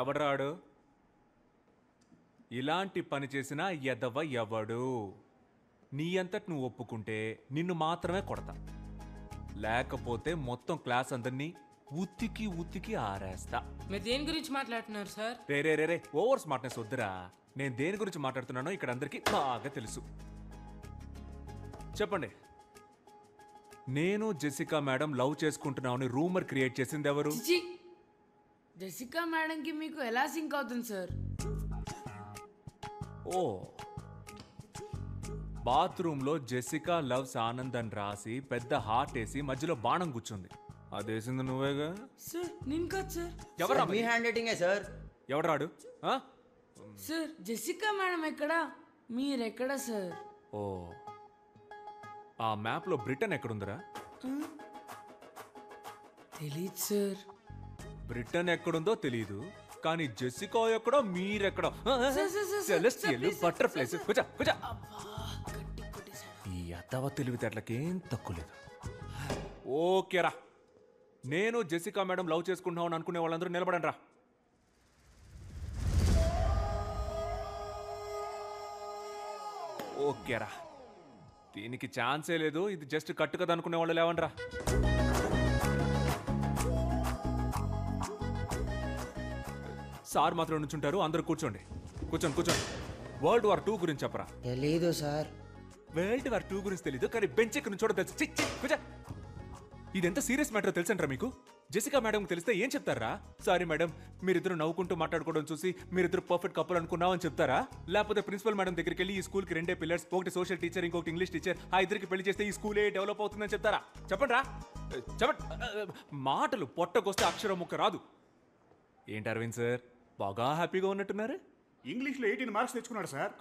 ఎవడ్రాడు? ఇలాంటి పని చేసిన ఎదవ ఎవడు? నీ అంతటి నువ్వు ఒప్పుకుంటే నిన్ను మాత్రమే కొడతా, లేకపోతే మొత్తం క్లాస్ అందరినీ ఉత్తికి ఉత్తికి ఆరేస్తా. మీరు దేని గురించి మాట్లాడుతున్నారు సార్? రే రే రే రే ఓవర్ స్మార్ట్నెస్ వద్దురా. నేను దేని గురించి మాట్లాడుతున్నానో ఇక్కడ అందరికీ బాగా తెలుసు. చెప్పండి. నేను జెసికా మేడం లవ్ చేసుకుంటున్నామని రూమర్ క్రియేట్ చేసింది ఎవరు? జెసికా మేడంకి మీకు ఎలా సింక్ అవుతుంది సార్? ఓ, బాత్రూంలో జెసికా లవ్స్ ఆనంద్ అని రాసి పెద్ద హార్ట్ వేసి మధ్యలో బాణం కూర్చుంది. అదేసింది నువ్వేగా? సార్ నేను కాదు సార్. ఎవరా? మీ హ్యాండ్ రైటింగే సార్. ఎవడరాడు? సార్ జెసికా మేడం ఎక్కడా, మీరెక్కడా సార్? ఓ, ఆ మ్యాప్లో బ్రిటన్ ఎక్కడుందిరా? తెలీదు సార్. బ్రిటన్ ఎక్కడుందో తెలీదు, కానీ జెసికా ఎక్కడో మీరెక్కడో. Celestial butterflies. కూర్చో కూర్చో. ఈ అత్తవ తెలివితేటలకేం తక్కువ లేదు. ఓకేరా, నేను జెసికా మేడం లవ్ చేసుకుంటున్నామని అనుకునే వాళ్ళందరూ నిలబడండి రా. ఓకేరా, దీనికి ఛాన్సే లేదు, ఇది జస్ట్ కట్టు కదా అనుకునే వాళ్ళు లేవండ్రా. సార్ మాత్రం నుంచుంటారు, అందరూ కూర్చోండి. కూర్చోండి కూర్చోండి. వరల్డ్ వార్ 2 గురించి చెప్పరా? తెలీదు సార్. వరల్డ్ వార్ 2 గురించి తెలీదు, కానీ బెంచ్ ఎక్కడ నుంచోడో తెలుసు. కూర్చో. ఇదెంత సీరియస్ మ్యాటర్ తెలుసంటారా మీకు? జెసికా మేడం తెలిస్తే ఏం చెప్తారా? సారీ మేడం, మీరిద్దరు నవ్వుకుంటూ మాట్లాడుకోవడం చూసి మీరిద్దరు పర్ఫెక్ట్ కప్పులు అనుకున్నామని చెప్తారా? లేకపోతే ప్రిన్సిపల్ మేడం దగ్గరికి వెళ్ళి ఈ స్కూల్కి 2 పిల్లర్స్, ఒకటి సోషల్ టీచర్, ఇంకొకటి ఇంగ్లీష్ టీచర్, ఆ ఇద్దరికి పెళ్లి చేస్తే ఈ స్కూలే డెవలప్ అవుతుందని చెప్తారా? చెప్పండి రా, చెప్పండి. మాటలు పొట్టకొస్తే అక్షరం ముక్క రాదు. ఏంటి అరవింద్ సార్, బాగా హ్యాపీగా ఉన్నట్టున్నారు? ఇంగ్లీష్లో 18 మార్క్స్ తెచ్చుకున్నాడు సార్.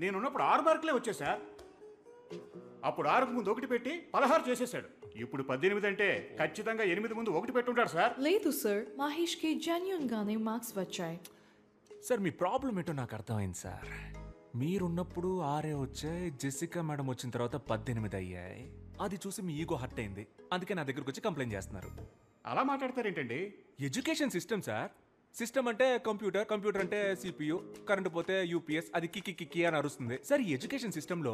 నేనున్నప్పుడు 6 మార్కులే వచ్చాయి సార్. అప్పుడు 6కు ముందు 1 పెట్టి 16 చేసేసాడు. ఇప్పుడు 18 అంటే ఖచ్చితంగా 8 ముందు 1 పెట్టుంటాడు సార్. లేదు సార్, మహేష్కి జెన్యూన్ గానే మార్క్స్ వచ్చాయి. సార్ మీ ప్రాబ్లం ఏంటో నాకు అర్థమైంది సార్. మీరున్నప్పుడు 6 వచ్చాయి, జెసికా మేడం వచ్చిన తర్వాత 18 అయ్యాయి. అది చూసి మీ ఈగో హర్ట్ అయింది, అందుకే నా దగ్గరకు వచ్చి కంప్లైంట్ చేస్తున్నారు. అలా మాట్లాడతారేంటండి? Education system sir. సిస్టమ్ అంటే కంప్యూటర్, కంప్యూటర్ అంటే సిపియు, కరెంట్ పోతే యూపీఎస్, అది కిక్కి కిక్కి అని అరుస్తుంది. సార్ ఈ ఎడ్యుకేషన్ సిస్టంలో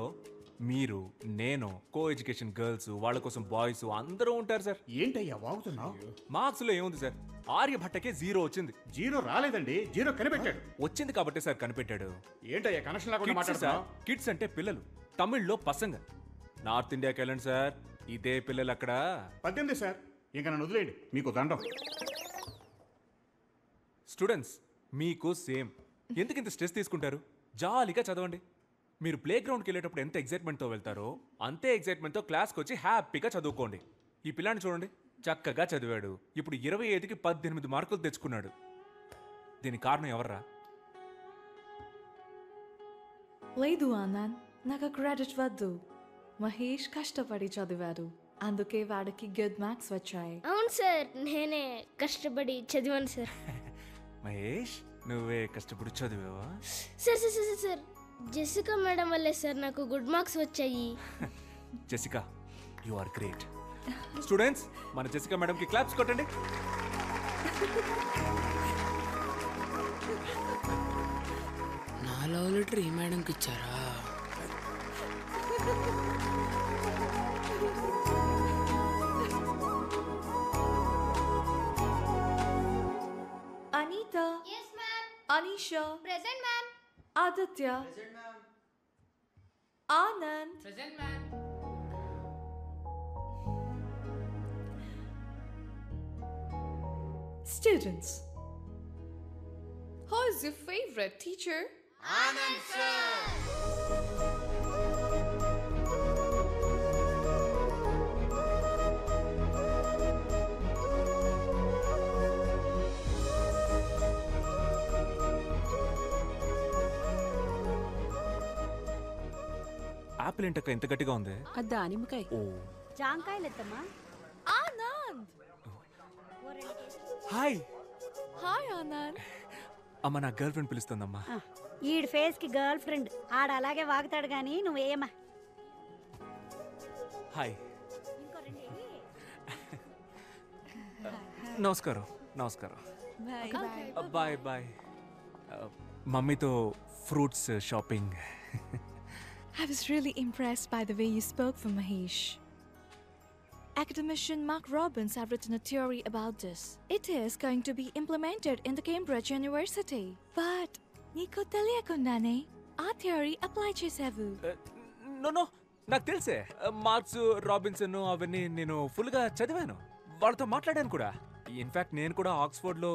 మీరు, నేను, కో ఎడ్యుకేషన్ గర్ల్స్, వాళ్ళ కోసం బాయ్స్ అందరూ ఉంటారు సార్. ఏంటయ్యా వాగుతున్నావు? మార్క్స్ లో ఏముంది సార్, ఆర్యభట్టకే 0 వచ్చింది. 0 రాలేదండి, 0 కనిపెట్టాడు. వచ్చింది కాబట్టి సార్ కనిపెట్టాడు. ఏంటయ్యా కనెక్షన్ లేకుండా సార్ మాట్లాడుతున్నావు? కిడ్స్ అంటే పిల్లలు, తమిళ్లో పసంగ. నార్త్ ఇండియాకి వెళ్ళండి సార్, ఇదే పిల్లలు అక్కడ. 18 సార్, ఇంకా నన్ను వదిలేయండి, మీకు దండం. స్టూడెంట్స్ మీకు సేమ్. ఎందుకు ఇంత స్ట్రెస్ తీసుకుంటారు? జాలీగా చదవండి. మీరు ప్లే గ్రౌండ్కి వెళ్ళేటప్పుడు ఎంత ఎగ్జైట్మెంట్తో వెళ్తారో అంతే ఎగ్జైట్మెంట్తో క్లాస్కి వచ్చి హ్యాపీగా చదువుకోండి. ఈ పిల్లాన్ని చూడండి, చక్కగా చదివాడు, ఇప్పుడు 25కి 18 మార్కులు తెచ్చుకున్నాడు. దీనికి కారణం ఎవర్రా? లేదు ఆనంద్, నాకు క్రెడిట్ వద్దు. మహేష్ కష్టపడి చదివాడు, అందుకే వాడికి గుడ్ మార్క్స్ వచ్చాయి. అవును సార్, నేనే కష్టపడి చదివాను సార్. మహేష్, నువ్వే కష్టపడి చదివావా? Sir sir sir sir, Jessica madam వల్లే సార్ నాకు గుడ్ మార్క్స్ వచ్చాయి. Jessica, you are great. Students, మన జెసికా మేడంకి క్లాప్స్ కొట్టండి. నా లవ్ లెటర్ ఈ మేడంకి ఇచ్చారా? Anita. Yes ma'am. Anisha. Present ma'am. Aditya. Present ma'am. Anand. Present ma'am. Students. Who is your favorite teacher? Anand sir. Apple ఏంటక్క ఇంత గట్టిగా ఉంది? దానిమ్మకాయ. ఓ, జాంకాయలెత్తమ్మా. Anand. హాయ్. Hi Anand. అమ్మ, నా గర్ల్ ఫ్రెండ్ పిలుస్తుందమ్మా. ఈడి ఫేస్ కి గర్ల్ ఫ్రెండ్ ఆడ అలాగే వాగుతాడు గాని నువ్వేయమ్మా. హాయ్. నమస్కారం. నమస్కారం. Bye bye. మమ్మీతో fruits shopping. I was really impressed by the way you spoke for Mahesh. Academician Mark Robbins have written a theory about this. It is going to be implemented in the Cambridge University. But నీకు తెలియకుండానే ఆ theory apply చేసావు. No నాకు తెలుసే. Marks Robinson అవన్నీ నేను ఫుల్గా చదివాను, వాళ్ళతో మాట్లాడాను కూడా. ఇన్ఫాక్ట్ నేను కూడా ఆక్స్ఫోర్డ్లో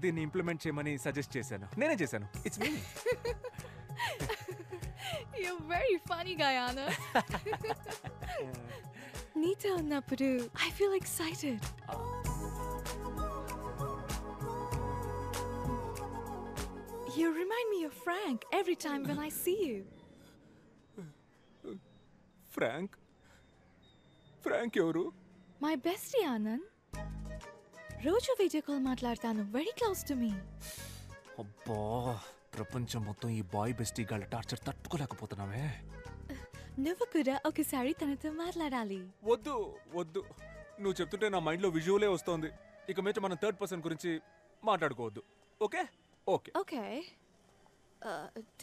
దీన్ని ఇంప్లిమెంట్ చేయమని సజెస్ట్ చేశాను. నేనే చేశాను. It's me. You're very funny, Gayana. నీతో ఉన్నప్పుడు I feel excited. You remind me of Frank every time when I see you. Frank ఎవరు? My bestie, Anand. రోజు వీడియో కాల్ మాట్లాడతాను. Very close to me. అబ్బా, ప్రపంచం మొత్తం ఈ బాయ్ బెస్టీ గాళ్ళ టార్చర్ తట్టుకోలేకపోతున్నావే. నువ్వు కూడా ఒకసారి తనతో మాట్లాడాలి. వద్దు వద్దు, నువ్వు చెప్తుంటే నా మైండ్లో విజువలే వస్తోంది. ఇక మీద మనం థర్డ్ పర్సన్ గురించి మాట్లాడుకోవద్దు. Okay okay. Okay.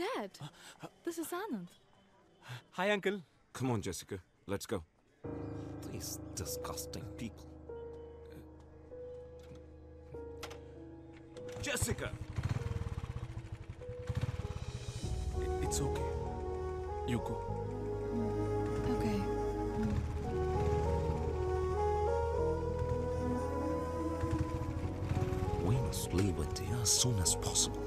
Dad, this is Anand. Hi uncle. Come on, Jessica. Let's go. These disgusting people. Jessica! It's okay, you go. Okay. We must leave India as soon as possible.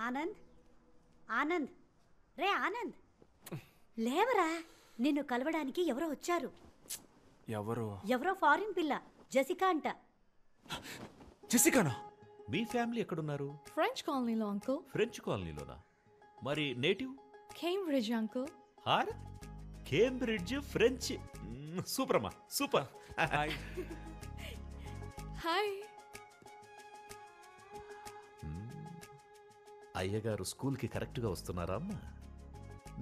Anand Anand రే ఆనంద్ లేవరా, నిన్ను కలవడానికి ఎవరో వచ్చారు. ఎవరో foreign పిల్ల, Jessica అంట. జెసికానా? మీ ఫ్యామిలీ ఎక్కడున్నారు? French colony లో uncle. ఫ్రెంచ్ కాలనీలోనా? మరి నేటివ్? Cambridge uncle. హార్ కేంబ్రిడ్జ్ ఫ్రెంచ్. సూపర్ అమ్మా, సూపర్. హాయ్. Hi. అయ్యగారు స్కూల్కి కరెక్ట్గా వస్తున్నారా అమ్మా?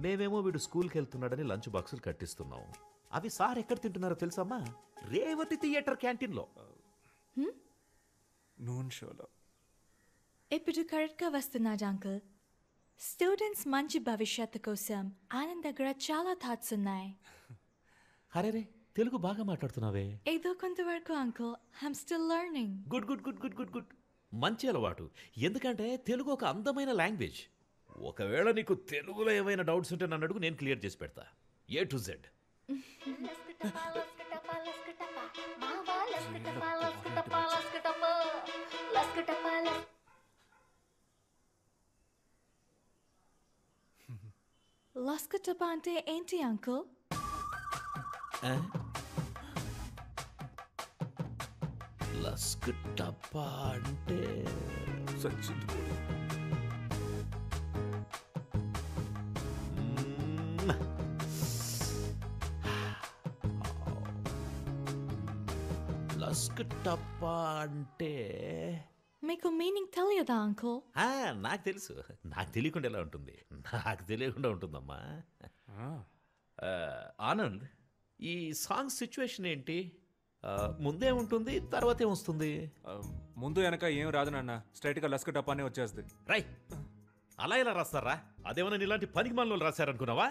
మేమేమో వీడు స్కూల్కి వెళ్తున్నాడని లంచ్ బాక్సులు కట్టిస్తున్నాం. అవి సార్ ఎక్కడ తింటున్నారో తెలుసమ్మా? రేవతి థియేటర్ క్యాంటీన్లో. నూన్ షోలో. ఇప్పుడు కరెక్ట్గా వస్తున్నాడు అంకుల్. స్టూడెంట్స్ మంచి భవిష్యత్తు కోసం ఆనంద్ దగ్గర చాలా థాట్స్ ఉన్నాయి. అరే తెలుగు బాగా మాట్లాడుతున్నావే. ఏదో కొంతవరకు uncle. I'm still learning. Good good good good good good. మంచి అలవాటు. ఎందుకంటే తెలుగు ఒక అందమైన లాంగ్వేజ్. ఒకవేళ నీకు తెలుగులో ఏమైనా డౌట్స్ ఉంటే నన్ను అడుగు, నేను క్లియర్ చేసి పెడతా. A to Z. లస్కటప అంటే ఏంటి అంకుల్? లస్క్ టప్పా అంటే సచ్చింది. లస్క్ టప్పా అంటే మీకు మీనింగ్ తెలియదా అంకుల్? నాకు తెలుసు. నాకు తెలియకుండా ఎలా ఉంటుంది? నాకు తెలియకుండా ఉంటుందమ్మా. ఆనంద్, ఈ సాంగ్ సిచ్యువేషన్ ఏంటి? ముందే ఉంటుంది, తర్వాత ఏమొస్తుంది? ముందు వెనక ఏం రాదు నాన్న, స్ట్రైట్గా లస్కటపానే వచ్చేస్తుంది. రై, అలా ఎలా రాస్తారా? అదేమన్నా ఇలాంటి పనికి మనలో రాశారనుకున్నావా?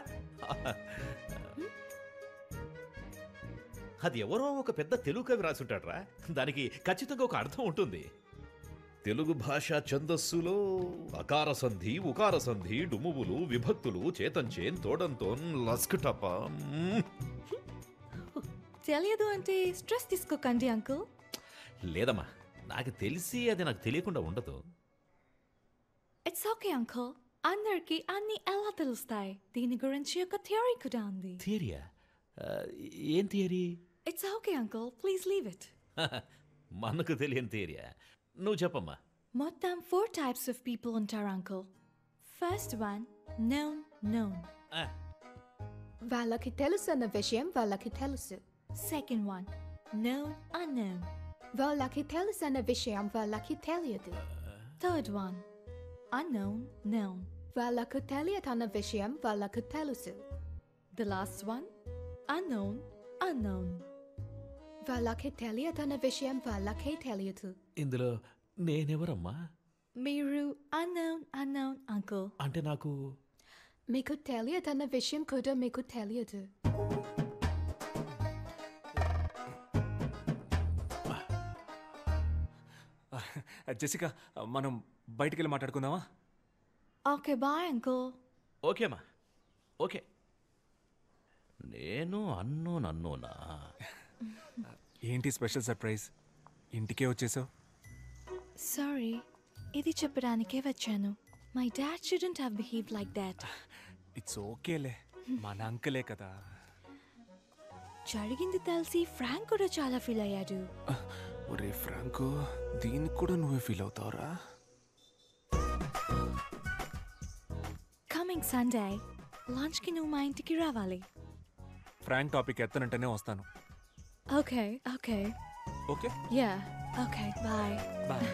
అది ఎవరో ఒక పెద్ద తెలుగు కవి రాసుంటాడ్రా. దానికి ఖచ్చితంగా ఒక అర్థం ఉంటుంది. తెలుగు భాష ఛందస్సులో అకార సంధి, ఉకార సంధి, డుమువులు, విభక్తులు, చేతంచేన్, తోడంతోన్, లస్కటప. తెలియదు అంటే స్ట్రెస్ తీసుకోకండి అంకుల్. లేదమ్మా, నాకు తెలిసి అది నాకు తెలియకుండా ఉండదు. It's okay uncle. అందరికి అన్ని ఎలా తెలుస్తాయి? దీని గురించి ఒక థియరీ కూడా ఉంది. థియరియా? ఏం theory? It's okay uncle, please leave it. మనకు తెలియని థియరియా? నువ్వు చెప్పమ్మా. మొత్తం 4 types of people ఉంటారు అంకుల్. First one known. వాళ్ళకి తెలుసన్న విషయం వాళ్ళకి తెలుసు. Second one unknown. వాళ్ళకి తెలుసన్న విషయం వాళ్ళకి తెలియదు. Third one unknown known. వాళ్ళకు తెలియదన్న విషయం వాళ్ళకు తెలుసు. The last one? Unknown, unknown. వాళ్ళకి తెలియదన్న విషయం వాళ్ళకే తెలియదు. ఇందులో నేనెవరమ్మా? Miru, unknown, unknown, uncle. అంటే నాకు మీకు తెలియదన్న విషయం కూడా మీకు తెలియదు. జెసికా మనం బయటికి వెళ్ళి మాట్లాడుకుందామా? Okay, bye, uncle. ఓకేమ్మా, ఓకే. నేను అన్నోనా? ఏంటి స్పెషల్ సర్ప్రైజ్? ఇంటికే వచ్చేసావు? Sorry, ఇది చెప్పడానికే వచ్చాను. My dad shouldn't have behaved like that. It's ఓకేలే, మన అంకలే కదా. జరిగింది తెలిసి ఫ్రాంక్ కూడా చాలా ఫీల్ అయ్యాడు. ఒరే ఫ్రాంకు, దీనికి కూడా నువ్వే ఫీల్ అవుతావురా? కమింగ్ సండే లంచ్కి నువ్వు మా ఇంటికి రావాలి. ఫ్రాంక్ టాపిక్ ఎత్తనంటేనే వస్తాను. Okay okay okay ya okay bye bye.